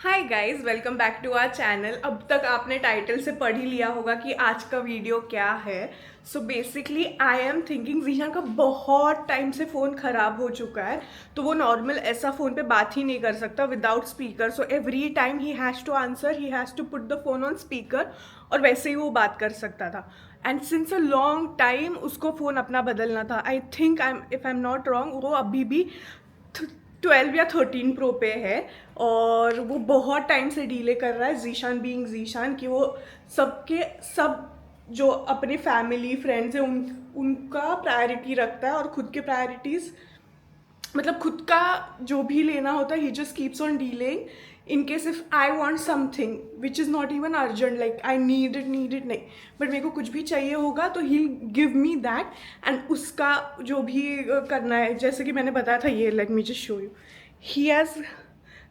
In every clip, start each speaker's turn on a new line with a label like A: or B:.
A: Hi guys, welcome back to our channel. अब तक आपने टाइटल से पढ़ ही लिया होगा कि आज का वीडियो क्या है। So basically I am thinking Zeeshan का बहुत टाइम से फ़ोन ख़राब हो चुका है, तो वो नॉर्मल ऐसा फ़ोन पे बात ही नहीं कर सकता without speaker. So every time he has to answer, he has to put the phone on speaker, और वैसे ही वो बात कर सकता था। And since a long time उसको फ़ोन अपना बदलना था। I think if I am not wrong, वो अभी भी 12 या 13 प्रो पे है, और वो बहुत टाइम से डीले कर रहा है। जीशान बीइंग जीशान कि वो सबके सब जो अपने फैमिली फ्रेंड्स हैं उनका प्रायोरिटी रखता है, और खुद के प्रायोरिटीज़ मतलब खुद का जो भी लेना होता है he just keeps on delaying in case if I want something which is not even urgent, like I need it नहीं, बट मेरे को कुछ भी चाहिए होगा तो he give me that. And उसका जो भी करना है, जैसे कि मैंने बताया था, ये let me just show you, he has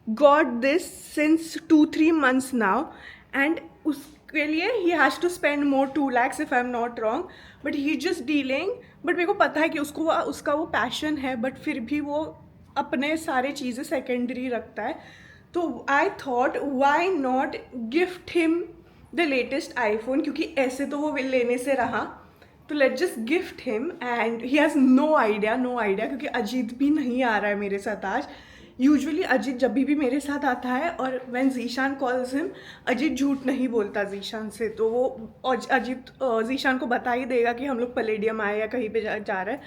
A: got this since 2-3 months now, and उसके लिए he has to spend more 2 lakhs if I am not wrong, but he just dealing. But मेरे को पता है कि उसका वो पैशन है, बट फिर भी वो अपने सारे चीज़ें सेकेंडरी रखता है। तो I thought why not gift him the latest iPhone, क्योंकि ऐसे तो वो लेने से रहा, तो let just gift him. And he has no idea क्योंकि अजीत भी नहीं आ रहा है मेरे साथ आज। यूजुअली अजीत जब भी मेरे साथ आता है, और when Zeeshan calls him, Ajit झूठ नहीं बोलता जीशान से, तो वो अजीत जीशान को बता ही देगा कि हम लोग पलेडियम आए या कहीं पे जा रहे हैं।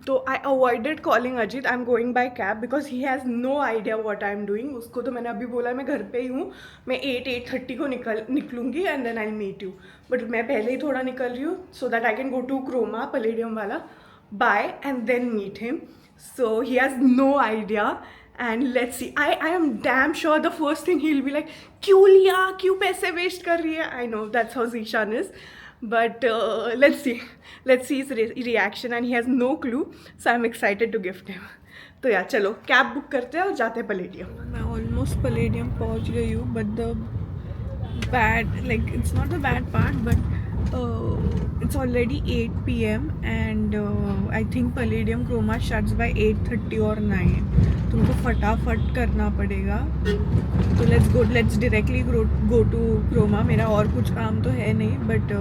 A: तो I avoided calling Ajit, I am going by cab because he has no idea what I am doing. उसको तो मैंने अभी बोला मैं घर पे ही हूँ, मैं 8-8:30 को निकलूँगी and then I meet you, but मैं पहले ही थोड़ा निकल रही हूँ so that I can go to Croma Palladium वाला by and then meet him. So he has no idea, and let's see. I am damn sure the first thing he'll be like, क्यों लिया, क्यों पैसे waste कर रही है। I know that's how Zishan is, but let's see his reaction, and he has no clue, so I'm excited to gift him. तो यार चलो कैब बुक करते हैं और जाते हैं पलेडियम। मैं ऑलमोस्ट पलेडियम पहुंच गई हूँ, but the bad, like it's not the bad part, but it's already 8 p.m. and I think Palladium Croma shuts by 8:30 or 9. तुमको फटाफट करना पड़ेगा, तो let's directly go to Croma। मेरा और कुछ काम तो है नहीं, बट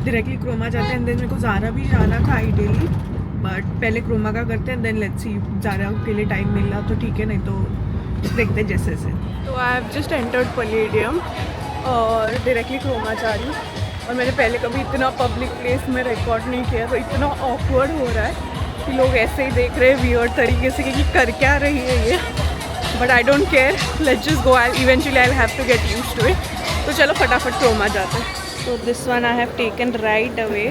A: डायरेक्टली क्रोमा जाते हैं। देन मेरे को ज़ारा भी जाना था आइडियली, बट पहले क्रोमा का करते हैं, देन लेट्स सी ज़ारा के लिए टाइम मिल रहा तो ठीक है, नहीं तो देखते हैं जैसे से। तो I have just entered Palladium और डायरेक्टली क्रोमा जा रही हूँ, और मैंने पहले कभी इतना पब्लिक प्लेस में रिकॉर्ड नहीं किया, तो इतना ऑकवर्ड हो रहा है कि लोग ऐसे ही देख रहे हैं वियर्ड तरीके से कि कर क्या रही है ये, but I don't care, let's just go. Eventually I have to get used to it. तो चलो फटाफट क्रोमा जाते हैं। तो this one I have taken right away,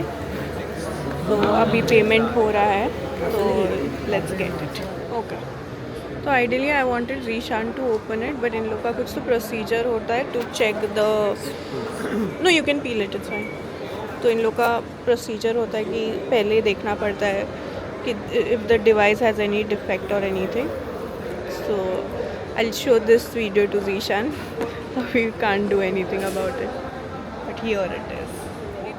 A: तो अभी पेमेंट हो रहा है, तो लेट्स गेट इट। ओके, तो ideally I wanted Zeeshan to open it, but इन लोग का कुछ तो प्रोसीजर होता है to check the, no you can peel it, it's fine. तो इन लोग का प्रोसीजर होता है कि पहले देखना पड़ता है कि if the device has any defect और anything. So I will show this video to Zeeshan, we can't do anything about it, but here it is.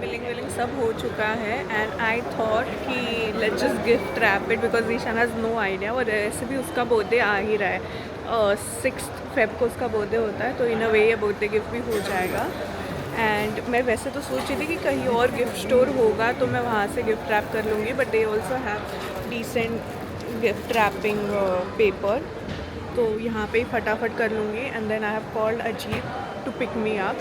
A: Billing सब हो चुका है, एंड आई थॉट कि let's just gift wrap it because Zeeshan has no idea, और ऐसे भी उसका birthday आ ही रहा है, 6 Feb को उसका बर्थडे होता है, तो इन अ वे ये बर्थडे गिफ्ट भी हो जाएगा। एंड मैं वैसे तो सोच रही थी कि कहीं और गिफ्ट स्टोर होगा तो मैं वहाँ से गिफ्ट रैप कर लूँगी, but they also have decent gift wrapping paper, तो यहाँ पे ही फटाफट कर लूँगी। And then I have called Ajit to pick me up,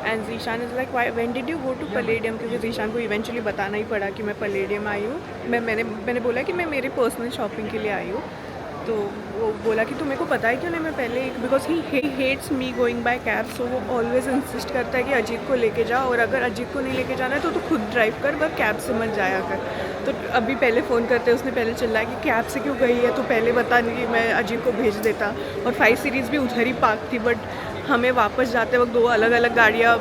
A: and Zeeshan is like when did you go to Palladium, क्योंकि जीशान को इवेंचुअली बताना ही पड़ा कि मैं पलेडियम आई हूँ। मैंने बोला कि मैं मेरे पर्सनल शॉपिंग के लिए आई हूँ, तो वो बोला कि तुम्हें को पता है क्यों नहीं, मैं पहले, because he hates me going by cab, so वो ऑलवेज इंसिस्ट करता है कि अजीत को लेके जाओ, और अगर अजीत को नहीं लेके जाना है तो तू खुद ड्राइव कर, बस कैब से मत जाया कर। तो अभी पहले फ़ोन करते उसने पहले चिल्लाया कि कैब से क्यों गई है, तो पहले बता नहीं, मैं अजीत को भेज देता। और 5 सीरीज़ भी उधर ही पार्क थी, बट हमें वापस जाते वक्त 2 अलग-अलग गाड़ियाँ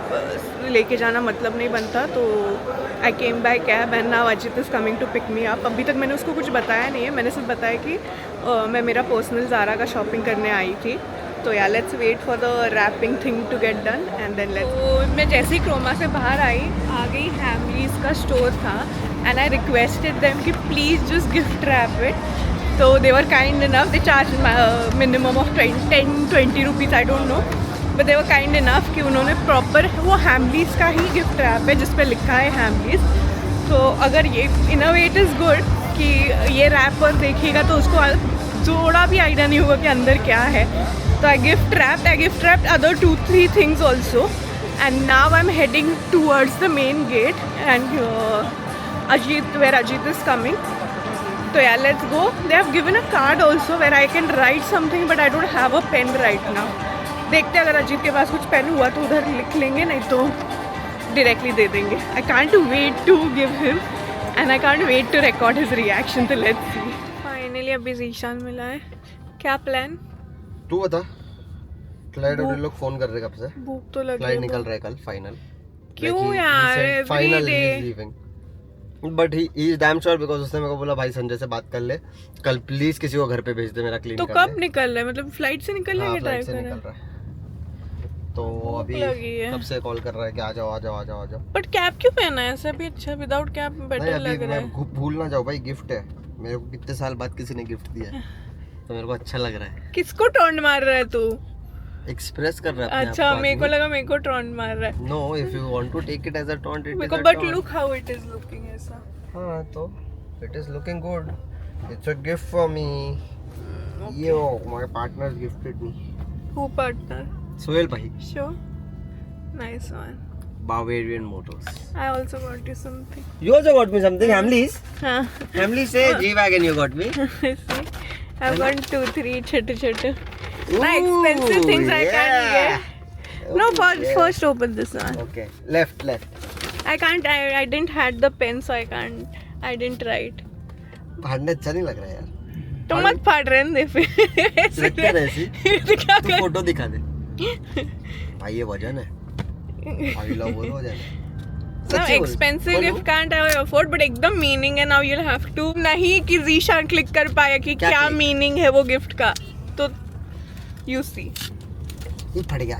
A: लेके जाना मतलब नहीं बनता, तो I came by cab and now Ajit is coming to pick me up. अभी तक मैंने उसको कुछ बताया नहीं है, मैंने सिर्फ बताया कि मैं मेरा पर्सनल ज़ारा का शॉपिंग करने आई थी। तो या let's wait for the wrapping thing to get done, and then let's. तो मैं जैसे ही क्रोमा से बाहर आई, आगे ही हैमलीज़ का स्टोर था, एंड आई रिक्वेस्टेड देम कि please just gift wrap it. तो they were kind enough, they charge minimum of 10-20 rupees, I don't know, but they were kind enough कि उन्होंने प्रॉपर, वो हैमलीज का ही गिफ्ट रैप है जिस पे लिखा है हैमलीज। तो अगर ये इन अ वे इट इज़ गुड कि ये रैप पर देखिएगा तो उसको थोड़ा भी आइडिया नहीं होगा कि अंदर क्या है। तो I gift wrapped other 2-3 things also, and now I am heading towards the main gate and Ajit, where Ajit is coming. So yeah, let's go. They have given a card also where I can write something, but I don't have a pen right now. देखते हैं अगर अजीत के पास कुछ pen हुआ तो उधर लिख लेंगे, नहीं तो डायरेक्टली दे देंगे. I can't wait to give him and I can't wait to record his reaction. तो let's see. Finally अभी ज़ीशान मिला है. क्या प्लान?
B: तू बता. क्लाइड और लोग फोन कर रहे हैं कब से?
A: भूख तो लगी.
B: क्लाइड निकल रहा है कल फाइनल.
A: क्यों यार?
B: Final he is leaving. But he is damn sure because उसने मेरे को बोला भाई संजय से बात कर ले कल, प्लीज किसी को घर पे भेज दे मेरा क्लीन
A: तो कब निकल रहा है? मतलब फ्लाइट से निकल रहा है?
B: फ्लाइट से निकल रहा है. तो अभी कब से कॉल कर रहा है कि आ जाओ आ जाओ आ जाओ आ जाओ.
A: बट कैप क्यों पहना है? ऐसा भी अच्छा, विदाउट कैप बेटर लग रहा है.
B: भूल ना जाओ भाई, गिफ्ट है मेरे को, कितने साल बाद किसी ने गिफ्ट दिया है तो मेरे को अच्छा लग रहा है.
A: किसको टॉन्ट मार रहा है तू?
B: एक्सप्रेस कर रहा है.
A: अच्छा मेरे को लगा मेरे को टॉन्ट मार रहा है.
B: No, if you want to take it as a taunt it is a
A: but look how it is looking ऐसा.
B: हाँ तो it is looking good. It's a gift for me. Yo my partner gifted me.
A: Who partner?
B: Sohail भाई.
A: Sure. Nice one.
B: Bavarian Motors.
A: I also got you something.
B: You also got me something. Hamleys.
A: हाँ.
B: Hamleys से G-Wagon you got me.
A: See, I've got 2-3 छोटे. Not expensive things I can't get. No, first open this one.
B: Okay. Left.
A: I can't. I didn't had the pen, so I can't. I didn't write.
B: फाड़ने अच्छा नहीं लग रहा यार.
A: तो मत फाड़ रहे हैं फिर.
B: लगता है ऐसी.
A: तो क्या कर?
B: फोटो दिखा दे. भाई ये वजन है. भाई लो बोलो वजन.
A: No, expensive gift can't I afford, but एकदम meaning है. Now you'll have to. नहीं कि ज़ीशान क्लिक कर पाया कि क्या meaning है वो गिफ्ट का. तो you see.
B: ये फट गया.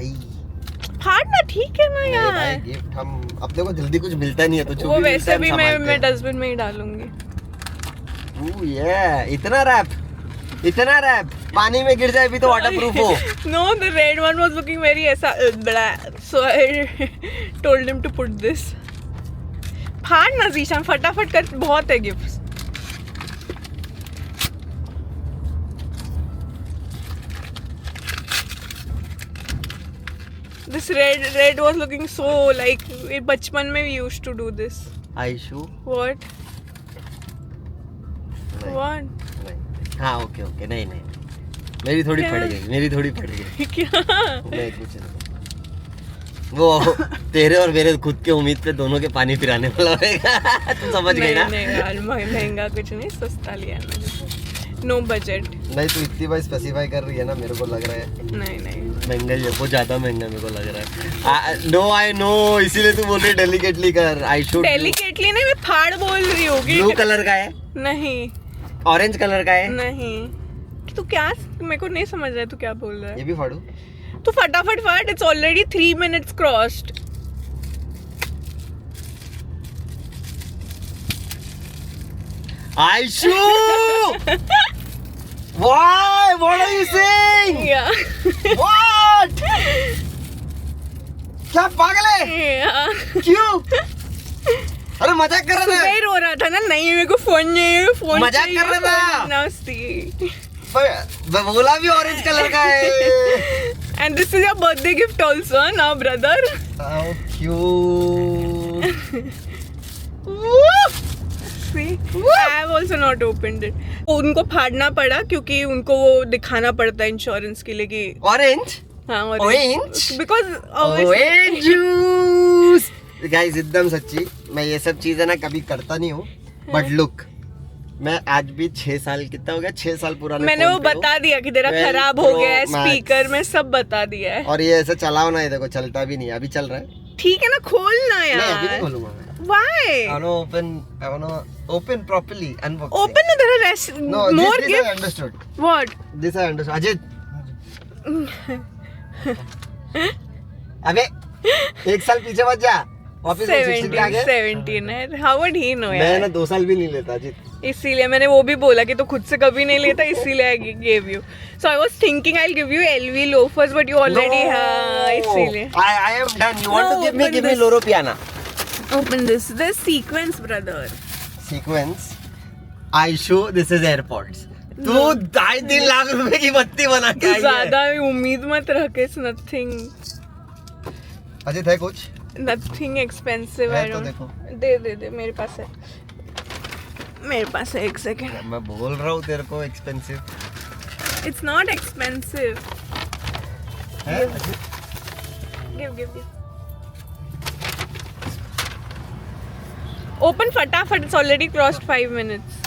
A: फाड़ना ठीक है ना यार.
B: गिफ्ट हम अपने को जल्दी कुछ मिलता नहीं है तो
A: वो वैसे भी मैं डस्टबिन में ही डालूंगी.
B: इतना रैप पानी में गिर जाए भी तो वाटरप्रूफ हो.
A: No, the red one was looking very ऐसा बड़ा, so I told him to put this. फाड़ना Zeeshan, फटाफट कर, बहुत है gifts. This red was looking so like बचपन में we used to do this.
B: Aishu.
A: What? What?
B: हाँ ओके नहीं मेरी थोड़ी फट गई.
A: क्या?
B: नहीं कुछ नहीं. वो तेरे और मेरे खुद के उम्मीद पे दोनों के पानी पिराने वाला होगा. तू समझ गई ना?
A: नहीं यार महंगा कुछ नहीं, सस्ता लिया मैंने. No budget.
B: नहीं तू इतनी बार स्पेसिफाई कर रही है ना, मेरे को लग रहा है
A: नहीं
B: महंगा ही है. वो ज्यादा महंगा मेरे को लग रहा है. नो आई नो, इसीलिए तू बोल रही है डेलिकेटली कर. आई शुड
A: डेलिकेटली नहीं, मैं फाड़ बोल रही हूँ.
B: ब्लू कलर का है?
A: नहीं.
B: ऑरेंज कलर का है?
A: नहीं. तू क्या, मेरे को नहीं समझ रहा है तू क्या बोल रहा है.
B: ये भी फाड़ू?
A: तू फटाफट फाड़. It's already 3 minutes crossed.
B: Aishu Why? What are you saying?
A: Yeah.
B: What? क्या पागल है?
A: Yeah.
B: क्यों? अरे मजाक कर रहा था.
A: सुबह रो रहा था ना. नहीं मेरे को फोन नहीं, फोन
B: मजाक कर रहा था.
A: नास्ती.
B: बोला भी ऑरेंज कलर का है.
A: And this is your birthday gift also, now brother.
B: How cute.
A: See, I have also not opened it. उनको फाड़ना पड़ा क्योंकि उनको वो दिखाना पड़ता है इंश्योरेंस के लिए कि
B: ऑरेंज.
A: हाँ
B: orange.
A: Because
B: orange juice. Guys एकदम सच्ची मैं ये सब चीजें ना कभी करता नहीं हूँ. बट लुक, मैं आज भी 6 साल, कितना हो गया, 6 साल पुराने
A: मैंने वो बता दिया कि तेरा खराब हो गया है स्पीकर में, सब बता दिया है.
B: और ये ऐसे चलाओ ना, ये देखो चलता भी नहीं. अभी चल रहा है.
A: ठीक है ना, खोलना यार.
B: नहीं अभी नहीं खोलूंगा मैं.
A: Why?
B: I wanna open properly. Unboxing.
A: Open no, there are rest.
B: No,
A: more
B: this
A: gifts.
B: I understood.
A: What?
B: This I understood. Ajit. अबे 1 साल पीछे मत जा. वापस 16 आ गया।
A: 17 है। How would he know
B: मैं
A: यार?
B: ना 2 साल भी नहीं लेता अजीत।
A: इसीलिए मैंने वो भी बोला कि तो खुद से कभी नहीं लेता, इसीलिए I gave you. So I was thinking I'll give you LV loafers, but you already हाँ इसीलिए.
B: I am done. You want
A: No,
B: to give me
A: open
B: Loro Piana.
A: Open this. This sequence, brother.
B: Sequence. Aishu, this is AirPods. तू 2.5-3 लाख रुपए की बत्ती बना के आई है।
A: ज्यादा उम्मीद मत रख, it's nothing.
B: अजीत है कुछ?
A: Nothing expensive.
B: है
A: I
B: तो
A: don't.
B: देखो।
A: दे मेरे पास है। मेरे पास है, एक सेकेंड।
B: मैं बोल रहा हूँ तेरे को एक्सपेंसिव
A: It's not expensive.
B: है।
A: Give. Open फटाफट, it's already crossed 5 minutes.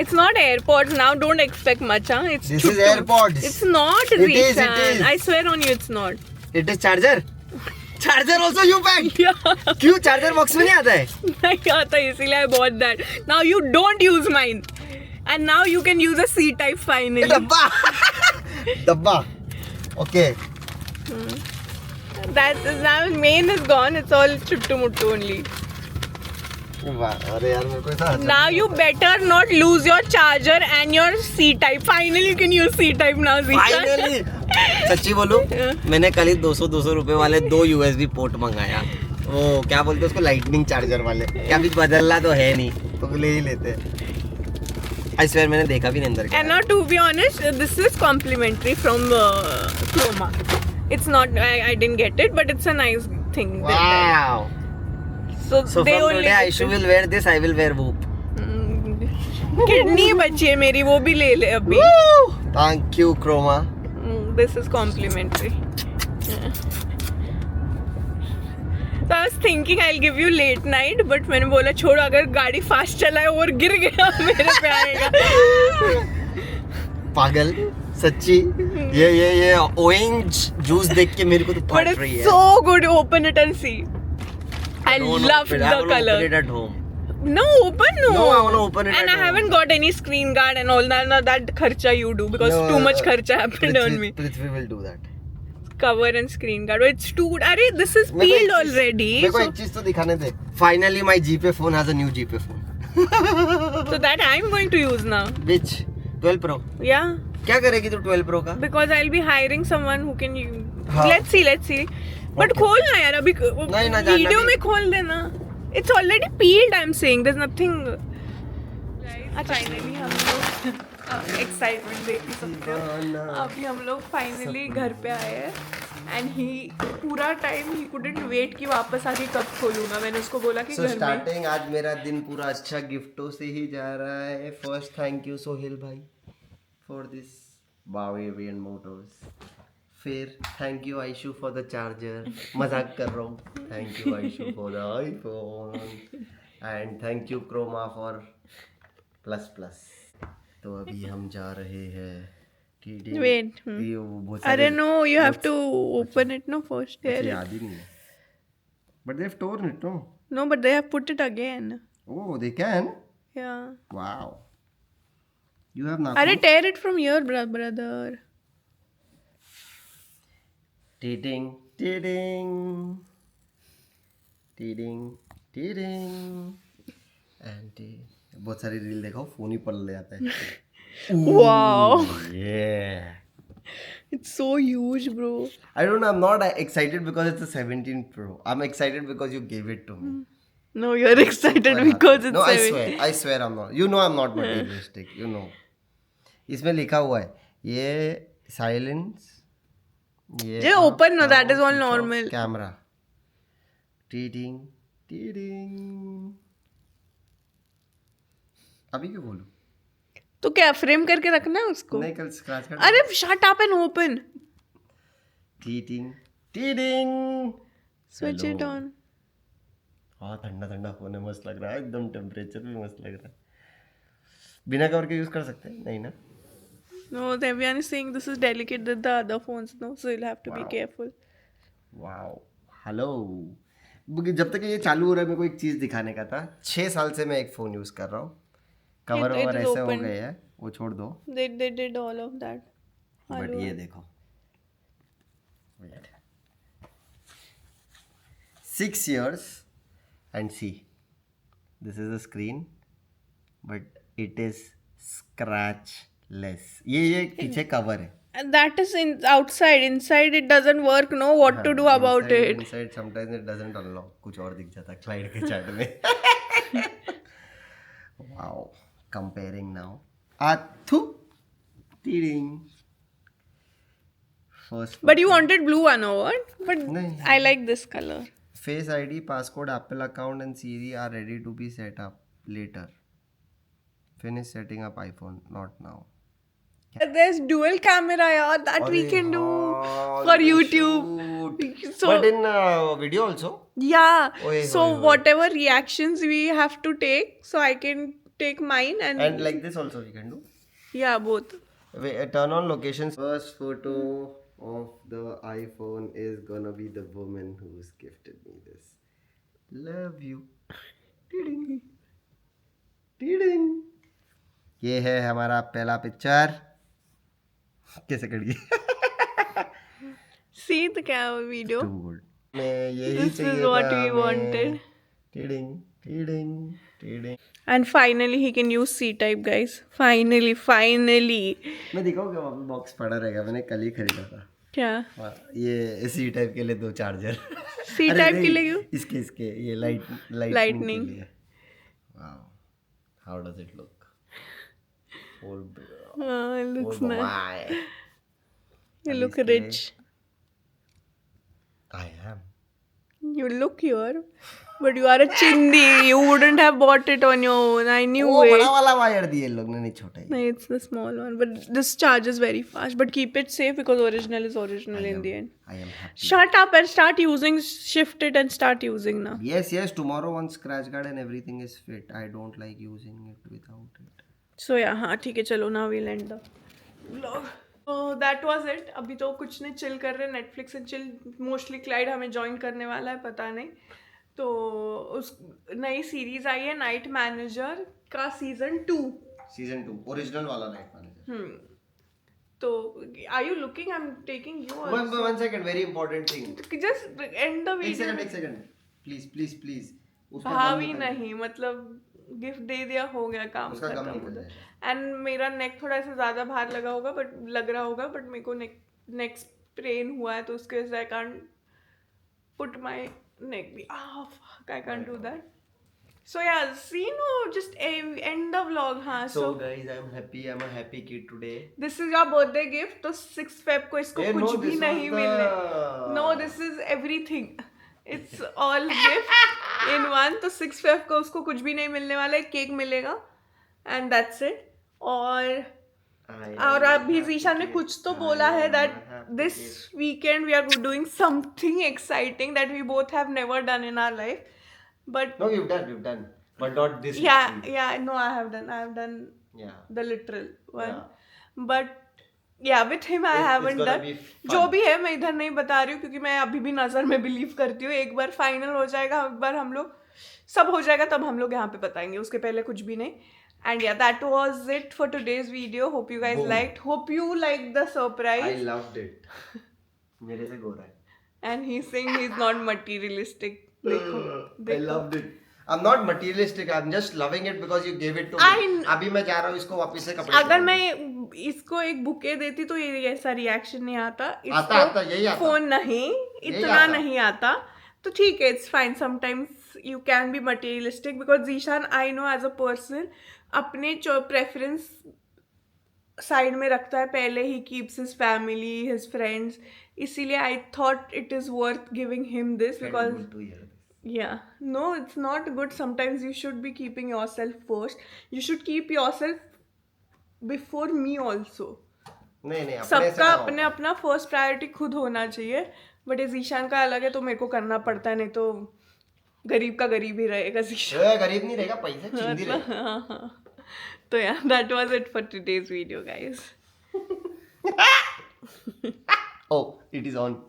A: It's not AirPods now, don't expect much, huh? It's
B: This is AirPods.
A: It's not,
B: It is,
A: Rishan.
B: it is.
A: I swear on you, it's not.
B: It is charger. Charger also you packed.
A: Yeah.
B: क्यों charger box में नहीं आता है?
A: नहीं आता, इसीलिए I bought that. Now you don't use mine. And now you can use a C-type finally.
B: डब्बा Okay.
A: That is now main is gone. It's all chuttu muttu only.
B: वाह, अरे यार मेरे को ऐसा अच्छा
A: Now you better not lose your charger and your C-type. Finally you can use C-type now, Zishan.
B: Finally सच्ची बोलूं मैंने कल ही 200 रुपए वाले 2 USB पोर्ट मंगाया। वो क्या बोलते हैं उसको, लाइटनिंग चार्जर वाले। क्या अभी बदलना तो है नहीं तो ले ही लेते। आई स्वेयर मैंने देखा भी नहीं अंदर क्या
A: And now to be honest, this is complimentary from Chroma. It's not, I didn't get it, but it's a nice thing.
B: Wow.
A: So
B: So
A: they
B: from
A: only.
B: today Aishu will wear this, I will wear Whoop.
A: Kidney बची है मेरी, वो भी ले ले अभी.
B: Thank you Chroma.
A: This is complimentary. So I was thinking I'll give you late night, but मैंने बोला छोड़ो, अगर गाड़ी फास्ट चलाए और गिर गया मेरे पे आएगा.
B: पागल सच्ची। ये ऑरेंज जूस देख के मेरे को तो
A: But
B: फट रही
A: it's
B: है।
A: so good. Open it and see. I
B: Don't
A: love
B: open it.
A: the
B: I will
A: color.
B: open it at home.
A: No, open no.
B: No, I wanna open it
A: And
B: at
A: I
B: home.
A: haven't got any screen guard and all that. No, that kharcha you do because
B: No,
A: too much kharcha happened on me.
B: Prithvi will do that.
A: Cover and screen guard. Oh, it's too good. Arey, this is
B: मेरे को
A: peeled
B: एक चीज-
A: already.
B: मेरे को
A: So,
B: एक चीज तो दिखाने दे। Finally my GPay phone has a new GPay phone.
A: so that I'm going to use now.
B: Which 12 Pro.
A: Yeah.
B: क्या करेगी तू 12 Pro का?
A: Because I'll be hiring someone who can use.
B: हाँ.
A: Let's see. But
B: Okay.
A: खोल ना यार अभी
B: नहीं ना, जानना
A: वीडियो
B: भी-
A: में खोल देना. It's already peeled. I'm saying there's nothing. अच्छा फाइनली हम लोग एक्साइटमेंट देख ही सकते हो. अभी हम लोग फाइनली घर पे आए हैं एंड ही पूरा टाइम ही कुडंट वेट कि वापस आके कब खोलूंगा. मैंने उसको बोला कि
B: So
A: घर में.
B: starting आज मेरा दिन पूरा अच्छा गिफ्टों से ही जा रहा है. First thank you सोहेल भाई for this Bavarian Motors. फिर thank you Ayshu for the charger. मजाक कर रहा हूँ. Thank you Ayshu for the iPhone and thank you Croma for plus. तो अभी हम जा रहे हैं
A: Wait,
B: ये वो बहुत
A: अरे
B: सारे-
A: no, you have to open it no first.
B: मुझे
A: There.
B: याद ही नहीं है. But they've torn it, no?
A: No, but they have put it again.
B: Oh, they can?
A: Yeah.
B: Wow. You have nothing.
A: अरे tear it from here, brother.
B: Tiding. And बहुत सारी reel देखा phone ही पल ले आता है.
A: Wow.
B: Yeah.
A: It's so huge, bro.
B: I don't know. I'm not excited because it's a 17 Pro. I'm excited because you gave it to me.
A: No, you're excited
B: Super
A: because
B: happy.
A: it's
B: No, I
A: 7.
B: swear. I swear I'm not. You know I'm not materialistic. You know. इसमें लिखा हुआ है ये silence.
A: Yeah, open no, that is all normal.
B: Camera. टीडिंग. अभी क्यों बोलूं?
A: तो क्या फ्रेम करके रखना है उसको?
B: नहीं कल स्क्रैच कर.
A: अरे shut up and open.
B: टीडिंग.
A: Switch it on.
B: हाँ ठंडा फोन है. मस्त लग रहा है. एकदम टेम्परेचर भी मस्त लग रहा है. बिना कवर के यूज कर सकते हैं? नहीं ना.
A: No, everyone is saying this is delicate than the other phones, no, so you'll have to be careful.
B: Wow. Hello. जब तक ये चालू हो रहा है मेरे को एक चीज दिखाने का था. 6 साल से मैं एक फोन यूज कर रहा हूँ. कवर
A: It
B: ओवर
A: is
B: ऐसे हो
A: open.
B: गए हैं. वो छोड़ दो.
A: They did all of that.
B: But ये देखो. Wait. 6 years and see, this is the screen but it is scratchless. ये पीछे cover है.
A: And that is in outside. Inside it doesn't work. No, what to do about it?
B: Inside sometimes it doesn't unlock. कुछ और दिख जाता है client के chat में. Wow. Comparing now. Athu. Ding. First.
A: But you wanted blue one or what? But
B: नहीं.
A: I like this color.
B: Face ID, passcode, Apple account and Siri are ready to be set up later. Finish setting up iPhone, not now.
A: There's dual camera, yaar, that we can do for YouTube. So,
B: but in video also?
A: Yeah.
B: Oy,
A: so
B: oy, oy.
A: whatever reactions we have to take, so I can take mine
B: And like this also we can do?
A: Yeah, both.
B: Wait, turn on locations. First photo of the iPhone is gonna be the woman who's gifted me this. Love you. Ding. Ding. ये है हमारा पहला picture. कैसे cut गई?
A: See the video.
B: Too good. मैं यही
A: This
B: चाहिए
A: is what
B: था
A: we
B: हमें.
A: wanted.
B: टीडिंग.
A: And finally he can use C-type, guys. Finally.
B: मैं दिखाऊँ क्या? वहाँ पे बॉक्स पड़ा रहेगा. मैंने कल ही खरीदा था.
A: क्या?
B: ये सी टाइप के लिए 2 चार्जर.
A: C-type के लिए क्यों?
B: इसके ये लाइटनिंग के लिए. Wow. How does it look?
A: It looks nice. You look
B: इसके लिए-
A: rich.
B: I am.
A: You look here, but you are a chindi. You wouldn't have bought it on your own. I knew
B: वो
A: it.
B: बड़ा वाला wire दिए लोग ने, नहीं छोटा ही.
A: No, it's the small one. But this charges very fast. But keep it safe because original is original in the end.
B: I am happy.
A: Shut up and start using. Shift it and start using now.
B: Yes. Tomorrow once scratch guard and everything is fit. I don't like using it without it.
A: So yeah, हाँ ठीक है चलो now we'll end the vlog. So that was it. अभी तो कुछ नहीं, chill कर रहे हैं, Netflix and chill. Mostly Clyde हमें join करने वाला है, पता नहीं. तो उस नई सीरीज आई है नाइट मैनेजर का सीजन 2.
B: Season 2 ओरिजिनल वाला नाइट मैनेजर.
A: तो are you looking? I am taking you.
B: One second, very important thing.
A: Just end the video.
B: एक सेकंड. प्लीज.
A: भावी नहीं, मतलब गिफ्ट दे दिया, हो गया काम
B: उसका कम
A: खत्म
B: निकल
A: उधर.
B: जाएगा.
A: एंड मेरा नेक थोड़ा सा ज्यादा भार लगा होगा, बट लग रहा होगा, बट मेरे को नेक स्प्रेन हुआ है, तो उसके वजह से I can't put my neck भी. I can't do that. So yeah, see, no, just end the vlog. हाँ.
B: So guys, I'm a happy kid today.
A: This is your birthday gift. तो 6 Feb को इसको
B: Hey,
A: कुछ
B: no,
A: भी
B: this
A: नहीं
B: was
A: मिलने.
B: the-
A: No, this is everything. It's all gift in one. तो 6 Feb को उसको कुछ भी नहीं मिलने वाला है. केक मिलेगा and that's it. और अभी जीशान ने कुछ तो बोला है that this weekend we are doing something exciting that we both have never done in our life. But
B: No, we've done, but not this.
A: yeah, no, I have done
B: Yeah.
A: the literal one.
B: Yeah.
A: But yeah, with him I haven't
B: gonna
A: done.
B: be fun.
A: जो भी है मैं इधर नहीं बता रही हूँ क्योंकि मैं अभी भी नजर में बिलीव करती हूँ. एक बार फाइनल हो जाएगा, एक बार हम लोग सब हो जाएगा, तब हम लोग यहाँ पे बताएंगे. उसके पहले कुछ भी नहीं. And yeah, that was it for today's video. Hope you guys
B: Boom.
A: liked. Hope you liked the surprise.
B: I loved it. मेरे से गोरा है.
A: And he's saying he's not materialistic. देखो.
B: I loved it. I'm not materialistic. I'm just loving it because you gave it to me. अभी मैं जा रहा हूँ इसको वापस से कपड़े.
A: अगर मैं इसको एक बुके देती तो ये ऐसा रिएक्शन नहीं आता.
B: आता यही आता.
A: फोन नहीं, इतना नहीं आता. तो ठीक है, it's fine. Sometimes you can be materialistic because Zeeshan, I know as a person, अपने प्रेफरेंस साइड में रखता है पहले. He keeps his family, his friends. इसीलिए I thought it is worth giving him this because yeah, no, it's not good. Sometimes you should be keeping yourself first. You should keep yourself before me also.
B: नहीं
A: सबका अपने अपना first priority खुद होना चाहिए. But ये जीशान का अलग है तो मेरे को करना पड़ता है, नहीं तो गरीब का गरीब ही रहेगा जीशान.
B: गरीब नहीं रहेगा, पैसे चिंदी रहेगा.
A: हाँ. तो yeah, that was it for today's video, guys.
B: Oh, it is on.